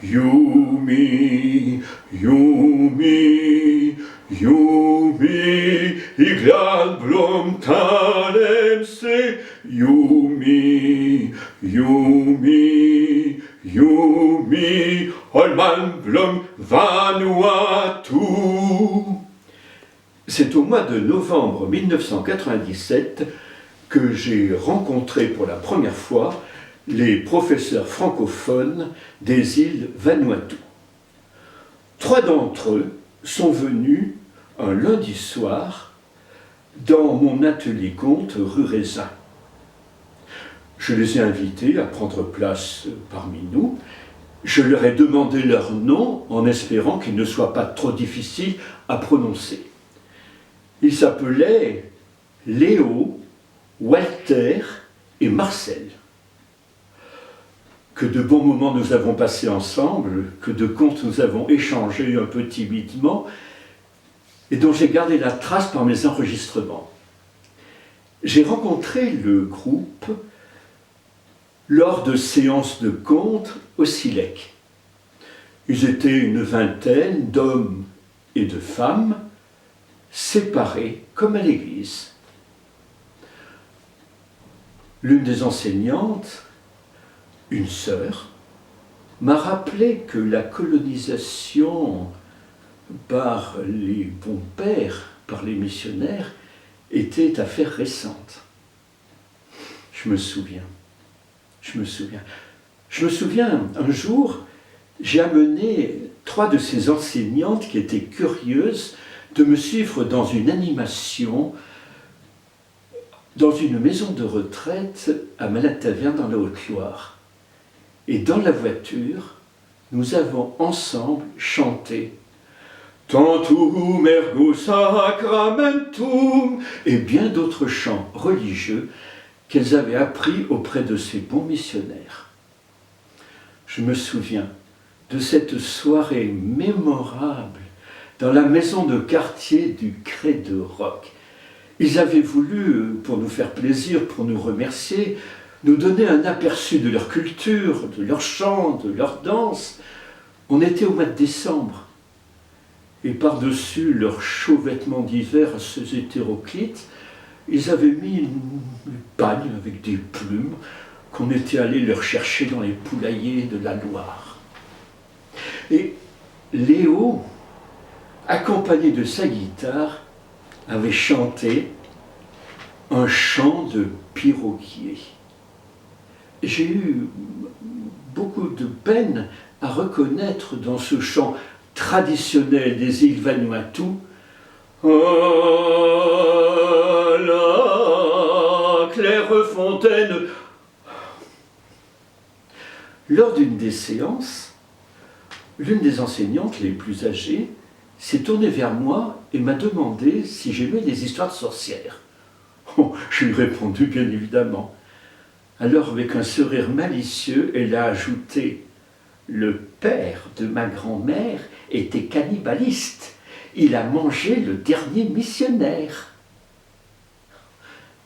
Yumi, Yumi, Yumi, iglan blom talem se. Yumi, Yumi, Yumi, olman blom Vanuatu. C'est au mois de novembre 1997 que j'ai rencontré pour la première fois les professeurs francophones des îles Vanuatu. 3 d'entre eux sont venus un lundi soir dans mon atelier conte rue Raisin. Je les ai invités à prendre place parmi nous. Je leur ai demandé leur nom en espérant qu'ils ne soient pas trop difficiles à prononcer. Ils s'appelaient Léo, Walter et Marcel. Que de bons moments nous avons passés ensemble, que de contes nous avons échangés un peu timidement, et dont j'ai gardé la trace par mes enregistrements. J'ai rencontré le groupe lors de séances de contes au Silec. Ils étaient une vingtaine d'hommes et de femmes, séparés comme à l'église. L'une des enseignantes, une sœur, m'a rappelé que la colonisation par les bons pères, par les missionnaires, était affaire récente. Je me souviens, un jour, j'ai amené 3 de ces enseignantes qui étaient curieuses de me suivre dans une animation dans une maison de retraite à Malade-Taverne dans la Haute-Loire. Et dans la voiture, nous avons ensemble chanté « Tantum ergo sacramentum » et bien d'autres chants religieux qu'elles avaient appris auprès de ces bons missionnaires. Je me souviens de cette soirée mémorable dans la maison de quartier du Cré de Roc. Ils avaient voulu, pour nous faire plaisir, pour nous remercier, nous donner un aperçu de leur culture, de leurs chants, de leurs danses. On était au mois de décembre. Et par-dessus leurs chauds vêtements d'hiver assez hétéroclites, ils avaient mis une pagne avec des plumes qu'on était allé leur chercher dans les poulaillers de la Loire. Et Léo, accompagné de sa guitare, avait chanté un chant de piroguier. J'ai eu beaucoup de peine à reconnaître dans ce chant traditionnel des îles Vanuatu « À la claire fontaine ». Lors d'une des séances, l'une des enseignantes les plus âgées s'est tournée vers moi et m'a demandé si j'aimais les histoires de sorcières. Oh, je lui ai répondu bien évidemment. Alors, avec un sourire malicieux, elle a ajouté « Le père de ma grand-mère était cannibaliste. Il a mangé le dernier missionnaire. »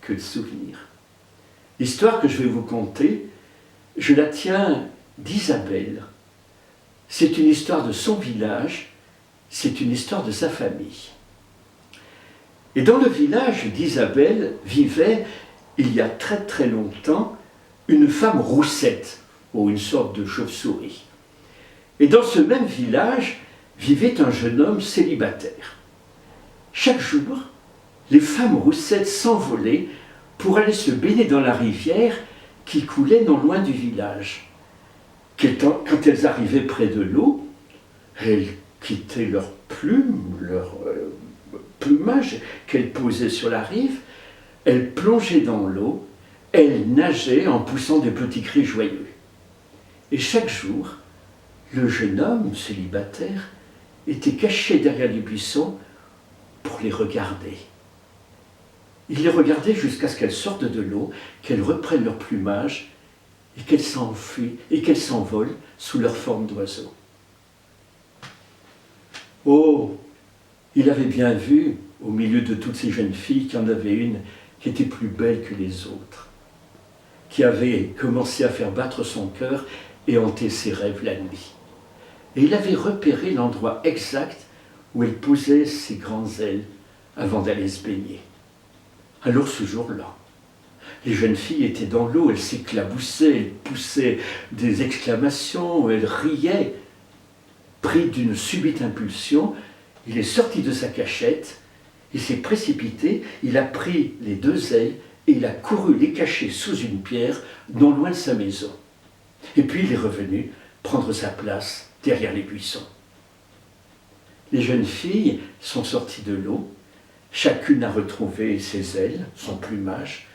Que de souvenirs. L'histoire que je vais vous conter, je la tiens d'Isabelle. C'est une histoire de son village, c'est une histoire de sa famille. Et dans le village d'Isabelle vivait, il y a très très longtemps, une femme roussette, ou une sorte de chauve-souris. Et dans ce même village vivait un jeune homme célibataire. Chaque jour, les femmes roussettes s'envolaient pour aller se baigner dans la rivière qui coulait non loin du village. Quand elles arrivaient près de l'eau, elles quittaient leurs plumes, leur plumage qu'elles posaient sur la rive, elles plongeaient dans l'eau, elles nageaient en poussant des petits cris joyeux. Et chaque jour, le jeune homme célibataire était caché derrière les buissons pour les regarder. Il les regardait jusqu'à ce qu'elles sortent de l'eau, qu'elles reprennent leur plumage et qu'elles s'enfuient et qu'elles s'envolent sous leur forme d'oiseaux. Oh, il avait bien vu, au milieu de toutes ces jeunes filles, qu'il y en avait une qui était plus belle que les autres, qui avait commencé à faire battre son cœur et hanter ses rêves la nuit. Et il avait repéré l'endroit exact où elle posait ses grandes ailes avant d'aller se baigner. Alors ce jour-là, les jeunes filles étaient dans l'eau, elles s'éclaboussaient, elles poussaient des exclamations, elles riaient. Pris d'une subite impulsion, il est sorti de sa cachette, il s'est précipité, il a pris les deux ailes et il a couru les cacher sous une pierre, non loin de sa maison. Et puis il est revenu prendre sa place derrière les buissons. Les jeunes filles sont sorties de l'eau, chacune a retrouvé ses ailes, son plumage,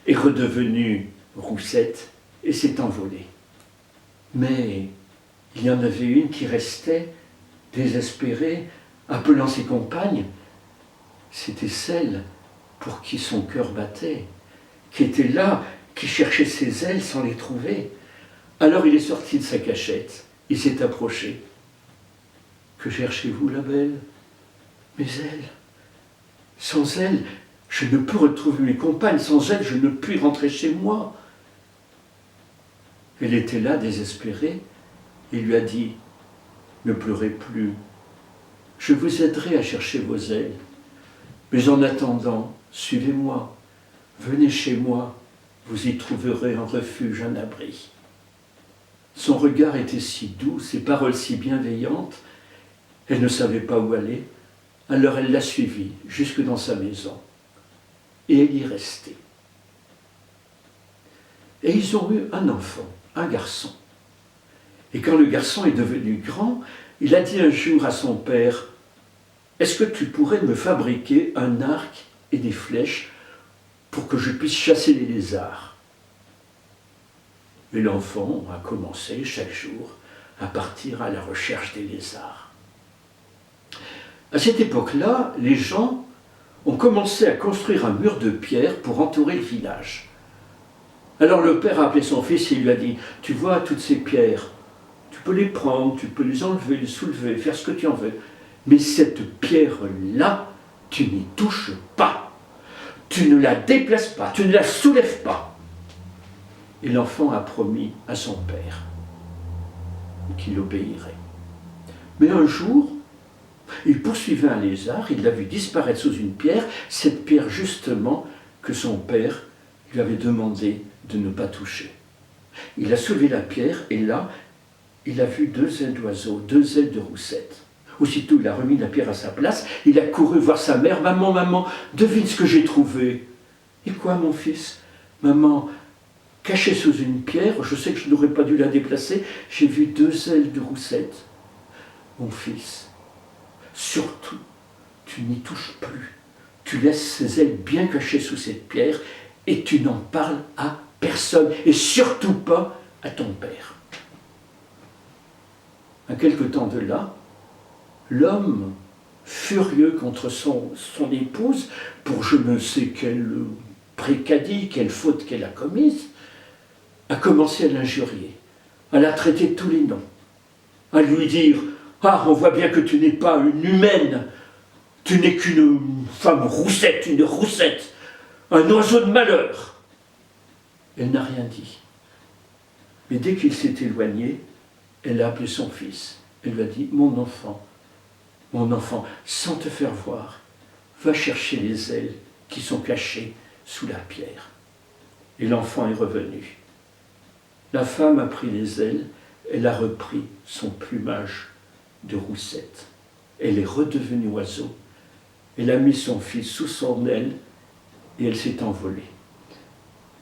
est redevenue roussette et s'est envolée. Mais il y en avait une qui restait, désespérée, appelant ses compagnes. C'était celle pour qui son cœur battait, qui était là, qui cherchait ses ailes sans les trouver. Alors il est sorti de sa cachette, il s'est approché. « Que cherchez-vous, la belle ? Mes ailes. Sans elles, je ne peux retrouver mes compagnes, sans elles, je ne puis rentrer chez moi. » Elle était là, désespérée. Il lui a dit « Ne pleurez plus, je vous aiderai à chercher vos ailes. Mais en attendant, suivez-moi, venez chez moi, vous y trouverez un refuge, un abri. » Son regard était si doux, ses paroles si bienveillantes, elle ne savait pas où aller, alors elle l'a suivi jusque dans sa maison. Et elle y est restée. Et ils ont eu un enfant, un garçon. Et quand le garçon est devenu grand, il a dit un jour à son père « Est-ce que tu pourrais me fabriquer un arc et des flèches pour que je puisse chasser les lézards ?» Et l'enfant a commencé chaque jour à partir à la recherche des lézards. À cette époque-là, les gens ont commencé à construire un mur de pierre pour entourer le village. Alors le père a appelé son fils et il lui a dit « Tu vois toutes ces pierres, tu peux les prendre, tu peux les enlever, les soulever, faire ce que tu en veux. Mais cette pierre-là, tu n'y touches pas. Tu ne la déplaces pas, tu ne la soulèves pas. » Et l'enfant a promis à son père qu'il obéirait. Mais un jour, il poursuivait un lézard, il l'a vu disparaître sous une pierre, cette pierre justement que son père lui avait demandé de ne pas toucher. Il a soulevé la pierre et là, il a vu deux ailes d'oiseau, deux ailes de roussette. Aussitôt, il a remis la pierre à sa place, il a couru voir sa mère. « Maman, maman, devine ce que j'ai trouvé. »« Et quoi, mon fils ?»« Maman, cachée sous une pierre, je sais que je n'aurais pas dû la déplacer, j'ai vu deux ailes de roussette. »« Mon fils, surtout, tu n'y touches plus. Tu laisses ces ailes bien cachées sous cette pierre et tu n'en parles à personne, et surtout pas à ton père. » À quelque temps de là, l'homme, furieux contre son épouse, pour je ne sais quel précadit, quelle faute qu'elle a commise, a commencé à l'injurier, à la traiter de tous les noms, à lui dire « Ah, on voit bien que tu n'es pas une humaine, tu n'es qu'une femme roussette, une roussette, un oiseau de malheur. » Elle n'a rien dit. Mais dès qu'il s'est éloigné, elle a appelé son fils. Elle lui a dit « Mon enfant, sans te faire voir, va chercher les ailes qui sont cachées sous la pierre. » Et l'enfant est revenu. La femme a pris les ailes, elle a repris son plumage de roussette. Elle est redevenue oiseau. Elle a mis son fils sous son aile et elle s'est envolée.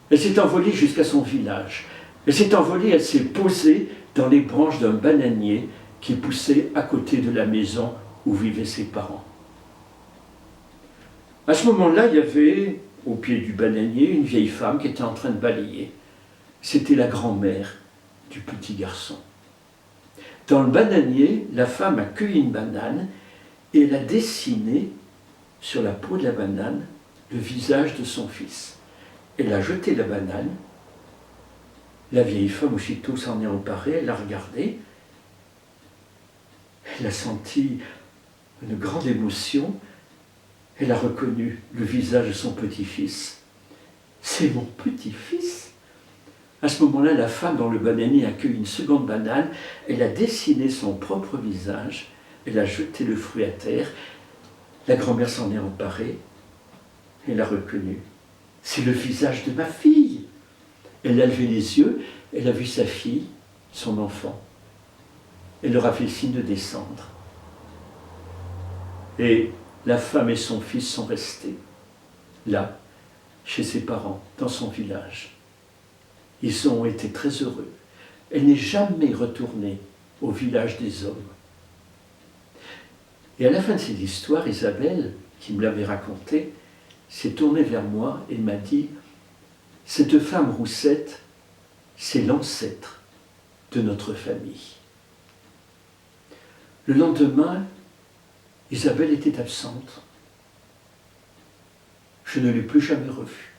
Elle s'est envolée jusqu'à son village. Elle s'est envolée, elle s'est posée dans les branches d'un bananier qui poussait à côté de la maison où vivaient ses parents. À ce moment-là, il y avait, au pied du bananier, une vieille femme qui était en train de balayer. C'était la grand-mère du petit garçon. Dans le bananier, la femme a cueilli une banane et elle a dessiné sur la peau de la banane le visage de son fils. Elle a jeté la banane. La vieille femme, aussitôt, s'en est emparée, elle l'a regardée. Elle a senti une grande émotion. Elle a reconnu le visage de son petit-fils. « C'est mon petit-fils !» À ce moment-là, la femme dans le bananier a cueilli une seconde banane, elle a dessiné son propre visage, elle a jeté le fruit à terre, la grand-mère s'en est emparée, elle l'a reconnu. C'est le visage de ma fille. Elle a levé les yeux, elle a vu sa fille, son enfant. Elle leur a fait signe de descendre. Et la femme et son fils sont restés là, chez ses parents, dans son village. Ils ont été très heureux. Elle n'est jamais retournée au village des hommes. Et à la fin de cette histoire, Isabelle, qui me l'avait racontée, s'est tournée vers moi et m'a dit « Cette femme roussette, c'est l'ancêtre de notre famille. » Le lendemain, Isabelle était absente. Je ne l'ai plus jamais revue.